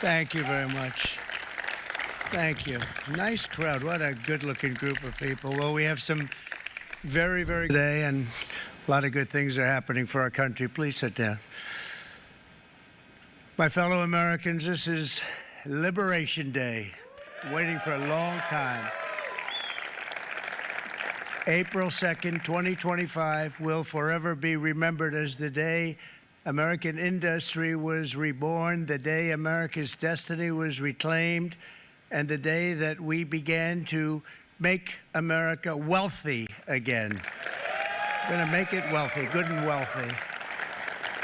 Thank you very much. Thank you. Nice crowd. What a good-looking group of people. Well, we have some very good today, and a lot of good things are happening for our country. Please sit down. My fellow Americans, this is Liberation Day. Waiting for a long time. April 2nd, 2025 will forever be remembered as the day American industry was reborn, the day America's destiny was reclaimed, and the day that we began to make America wealthy again. We're going to make it wealthy, good and wealthy.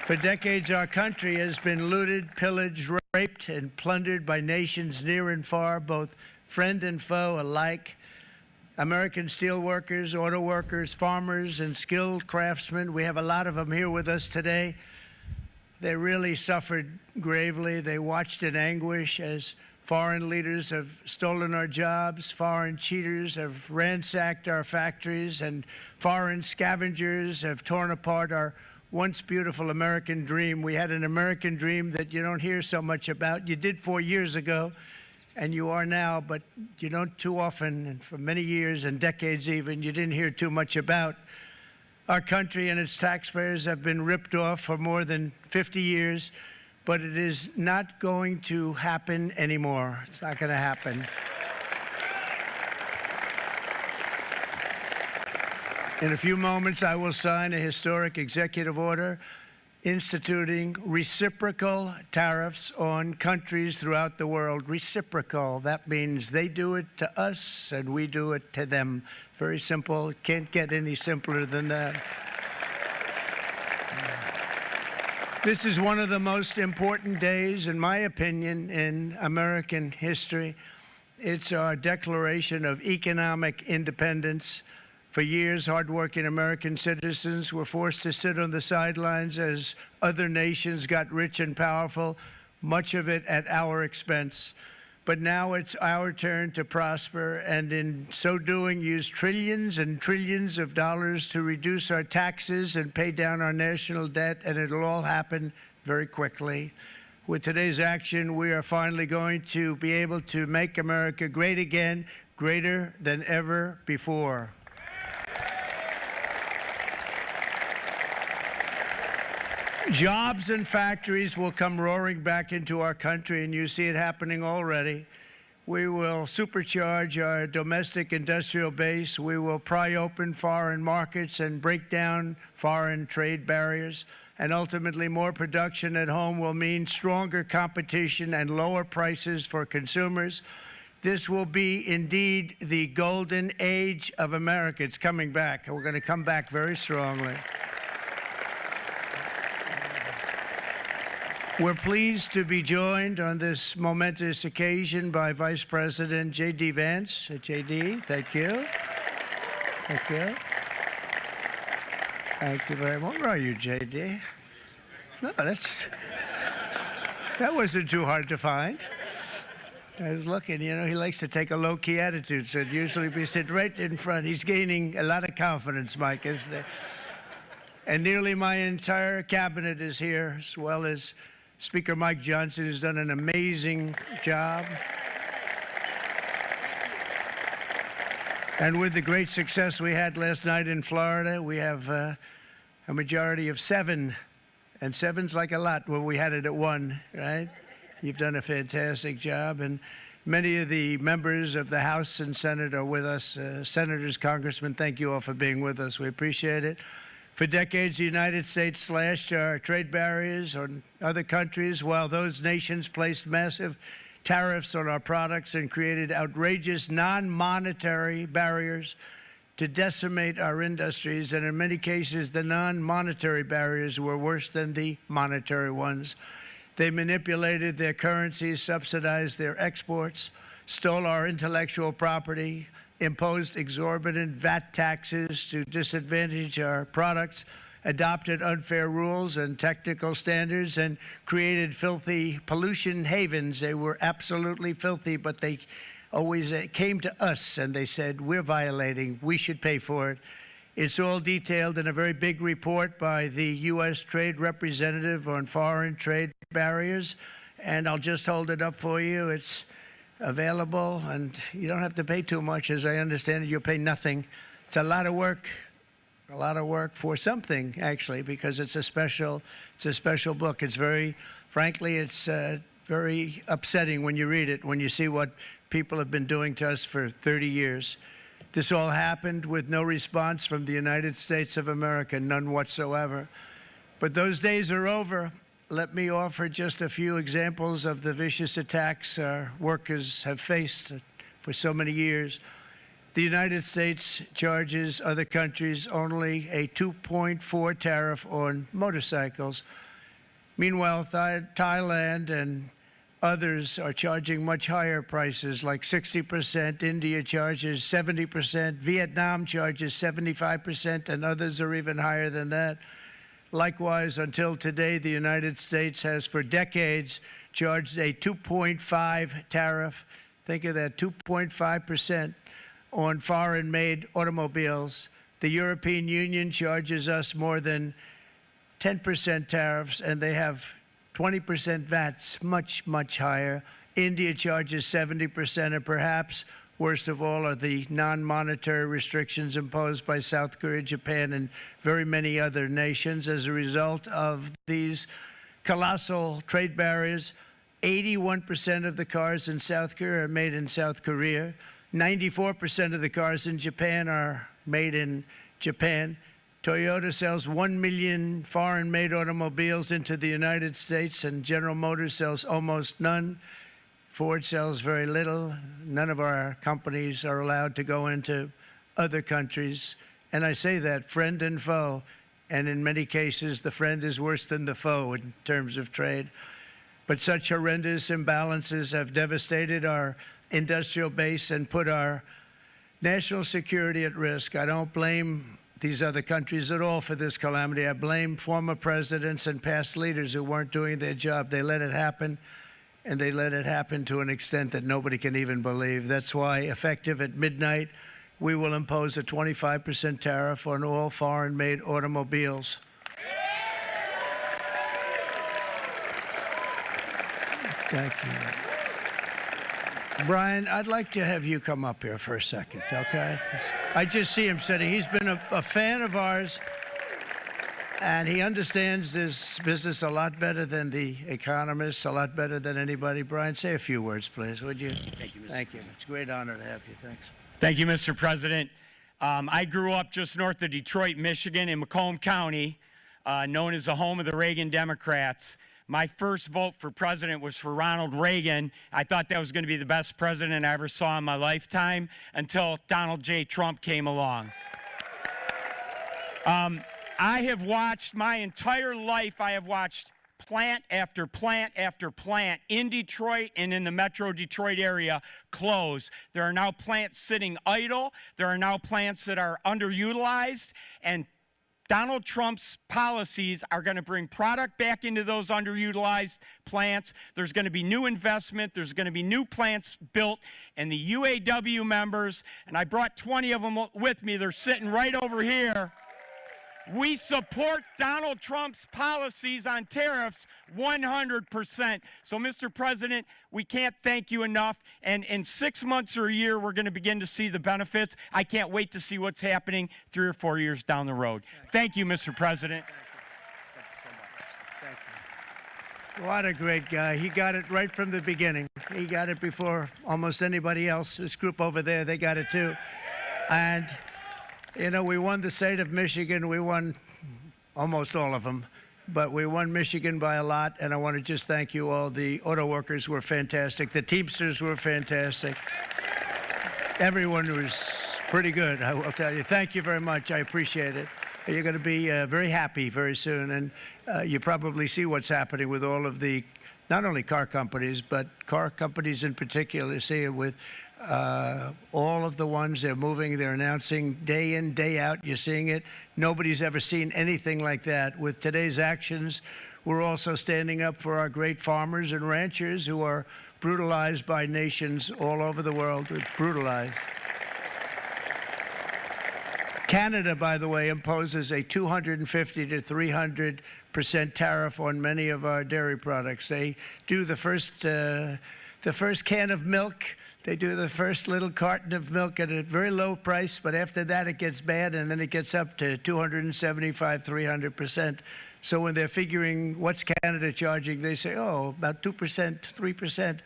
For decades, our country has been looted, pillaged, raped, and plundered by nations near and far, both friend and foe alike. American steel workers, auto workers, farmers, and skilled craftsmen, we have a lot of them here with us today. They really suffered gravely. They watched in anguish as foreign leaders have stolen our jobs, foreign cheaters have ransacked our factories, and foreign scavengers have torn apart our once beautiful American dream. We had an American dream that you don't hear so much about. You did 4 years ago, and you are now, but you don't too often, and for many years and decades even, you didn't hear too much about. Our country and its taxpayers have been ripped off for more than 50 years, but it is not going to happen anymore. It's not going to happen. In a few moments, I will sign a historic executive order instituting reciprocal tariffs on countries throughout the world. Reciprocal, that means they do it to us and we do it to them. Very simple, can't get any simpler than that. This is one of the most important days, in my opinion, in American history. It's our declaration of economic independence. For years, hardworking American citizens were forced to sit on the sidelines as other nations got rich and powerful, much of it at our expense. But now it's our turn to prosper, and in so doing, use trillions and trillions of dollars to reduce our taxes and pay down our national debt, and it'll all happen very quickly. With today's action, we are finally going to be able to make America great again, greater than ever before. Jobs and factories will come roaring back into our country, and you see it happening already. We will supercharge our domestic industrial base. We will pry open foreign markets and break down foreign trade barriers. And ultimately, more production at home will mean stronger competition and lower prices for consumers. This will be indeed the golden age of America. It's coming back. We're going to come back very strongly. We're pleased to be joined on this momentous occasion by Vice President J.D. Vance. J.D., thank you. Thank you. Thank you very much. Where are you, J.D.? No, that wasn't too hard to find. I was looking, you know, he likes to take a low-key attitude, so it'd usually be sitting right in front. He's gaining a lot of confidence, Mike, isn't he? And nearly my entire cabinet is here, as well as Speaker Mike Johnson, who's done an amazing job. And with the great success we had last night in Florida, we have a majority of 7. And 7's like a lot when we had it at 1, right? You've done a fantastic job. And many of the members of the House and Senate are with us. Senators, congressmen, thank you all for being with us. We appreciate it. For decades, the United States slashed our trade barriers on other countries, while those nations placed massive tariffs on our products and created outrageous non-monetary barriers to decimate our industries. And in many cases, the non-monetary barriers were worse than the monetary ones. They manipulated their currencies, subsidized their exports, stole our intellectual property, imposed exorbitant VAT taxes to disadvantage our products, adopted unfair rules and technical standards, and created filthy pollution havens. They were absolutely filthy, but they always came to us and they said, we're violating, we should pay for it. It's all detailed in a very big report by the U.S. Trade Representative on Foreign Trade Barriers. and I'll just hold it up for you. It's available, and you don't have to pay too much. As I understand it, you'll pay nothing. It's a lot of work for something, actually, because it's a special book. It's frankly, it's very upsetting when you read it, when you see what people have been doing to us for 30 years. This all happened with no response from the United States of America, none whatsoever. But those days are over. Let me offer just a few examples of the vicious attacks our workers have faced for so many years. The United States charges other countries only a 2.4 tariff on motorcycles. Meanwhile, Thailand and others are charging much higher prices, like 60%. India charges 70%. Vietnam charges 75%, and others are even higher than that. Likewise, until today, the United States has for decades charged a 2.5 tariff. Think of that, 2.5% on foreign-made automobiles. The European Union charges us more than 10% tariffs, and they have 20% VATs, much, much higher. India charges 70%, and perhaps worst of all are the non-monetary restrictions imposed by South Korea, Japan, and very many other nations. As a result of these colossal trade barriers, 81% of the cars in South Korea are made in South Korea. 94% of the cars in Japan are made in Japan. Toyota sells 1 million foreign-made automobiles into the United States, and General Motors sells almost none. Ford sells very little. None of our companies are allowed to go into other countries. And I say that, friend and foe. And in many cases, the friend is worse than the foe in terms of trade. But such horrendous imbalances have devastated our industrial base and put our national security at risk. I don't blame these other countries at all for this calamity. I blame former presidents and past leaders who weren't doing their job. They let it happen, and they let it happen to an extent that nobody can even believe. That's why, effective at midnight, we will impose a 25% tariff on all foreign-made automobiles. Thank you. Brian, I'd like to have you come up here for a second, okay? I just see him sitting. He's been a fan of ours, and he understands this business a lot better than the economists, a lot better than anybody. Brian, say a few words, please, would you? Thank you, Mr. Thank you. President. It's a great honor to have you. Thanks. Thank you, Mr. President. I grew up just north of Detroit, Michigan, in Macomb County, known as the home of the Reagan Democrats. My first vote for president was for Ronald Reagan. I thought that was going to be the best president I ever saw in my lifetime until Donald J. Trump came along. I have watched my entire life, I have watched plant after plant after plant in Detroit and in the metro Detroit area close. There are now plants sitting idle. There are now plants that are underutilized, and Donald Trump's policies are going to bring product back into those underutilized plants. There's going to be new investment. There's going to be new plants built. And the UAW members, and I brought 20 of them with me, they're sitting right over here. We support Donald Trump's policies on tariffs 100%. So, Mr. President, we can't thank you enough. And in 6 months or a year, we're going to begin to see the benefits. I can't wait to see what's happening 3 or 4 years down the road. Thank you, Mr. President. Thank you so much. Thank you. What a great guy. He got it right from the beginning. He got it before almost anybody else. This group over there, they got it too. And you know, we won the state of Michigan. We won almost all of them, but we won Michigan by a lot, and I want to just thank you all. The auto workers were fantastic. The Teamsters were fantastic. Everyone was pretty good, I will tell you. Thank you very much. I appreciate it. You're going to be very happy very soon, and you probably see what's happening with all of the, not only car companies, but car companies in particular. You see it with all of the ones they're moving, they're announcing day in, day out. You're seeing it. Nobody's ever seen anything like that. With today's actions, we're also standing up for our great farmers and ranchers who are brutalized by nations all over the world. Brutalized. Canada, by the way, imposes a 250 to 300% tariff on many of our dairy products. They do the first can of milk. They do the first little carton of milk at a very low price, but after that it gets bad, and then it gets up to 275, 300%. So when they're figuring what's Canada charging, they say, oh, about 2%, 3%.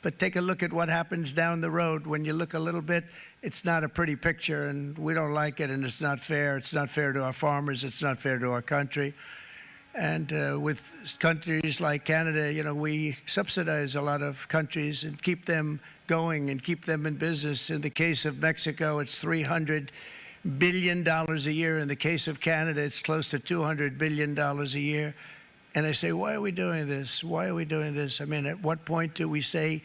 But take a look at what happens down the road. When you look a little bit, it's not a pretty picture, and we don't like it, and it's not fair. It's not fair to our farmers. It's not fair to our country. And with countries like Canada, you know, we subsidize a lot of countries and keep them going and keep them in business. In the case of Mexico, it's $300 billion a year. In the case of Canada, it's close to $200 billion a year. And I say, why are we doing this? Why are we doing this? I mean, at what point do we say,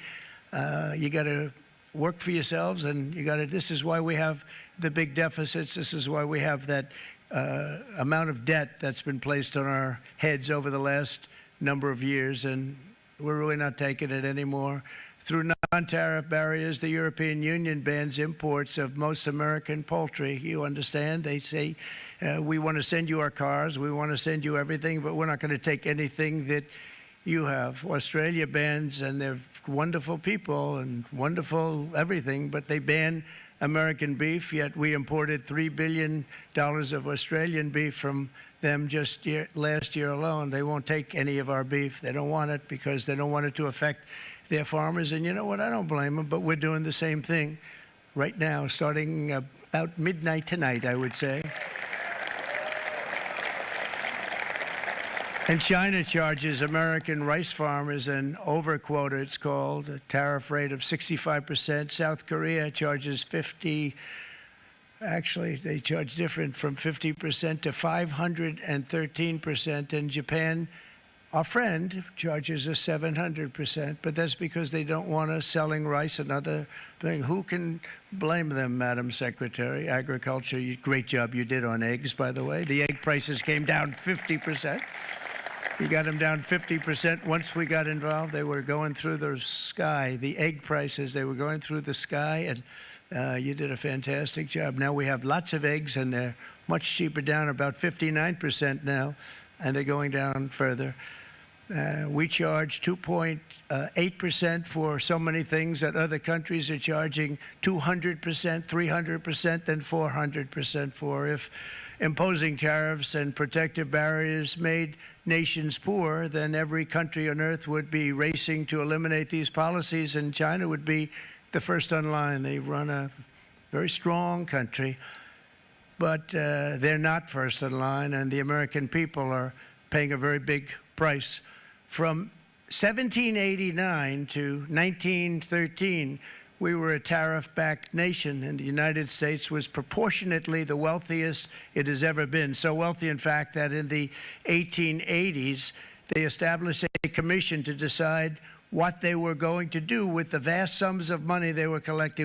you got to work for yourselves, and you got to, this is why we have the big deficits. This is why we have that amount of debt that's been placed on our heads over the last number of years, and we're really not taking it anymore. Through non-tariff barriers, the European Union bans imports of most American poultry. You understand? They say, we want to send you our cars, we want to send you everything, but we're not going to take anything that you have. Australia bans, and they're wonderful people and wonderful everything, but they ban American beef, yet we imported $3 billion of Australian beef from them just last year alone. They won't take any of our beef. They don't want it because they don't want it to affect their farmers. And you know what? I don't blame them, but we're doing the same thing right now, starting about midnight tonight, I would say. And China charges American rice farmers an overquota, it's called, a tariff rate of 65%. South Korea charges 50, actually they charge different, from 50% to 513%. And Japan, our friend, charges us 700%, but that's because they don't want us selling rice, another thing. Who can blame them, Madam Secretary? Agriculture, great job you did on eggs, by the way. The egg prices came down 50%. You got them down 50%. Once we got involved, they were going through the sky. The egg prices, they were going through the sky, and you did a fantastic job. Now we have lots of eggs, and they're much cheaper, down about 59% now, and they're going down further. We charge 2.8% for so many things that other countries are charging 200%, 300%, and 400% for. If imposing tariffs and protective barriers made nations poor, then every country on earth would be racing to eliminate these policies, and China would be the first on line. They run a very strong country, but they're not first in line, and the American people are paying a very big price. From 1789 to 1913, we were a tariff-backed nation, and the United States was proportionately the wealthiest it has ever been. So wealthy, in fact, that in the 1880s, they established a commission to decide what they were going to do with the vast sums of money they were collecting.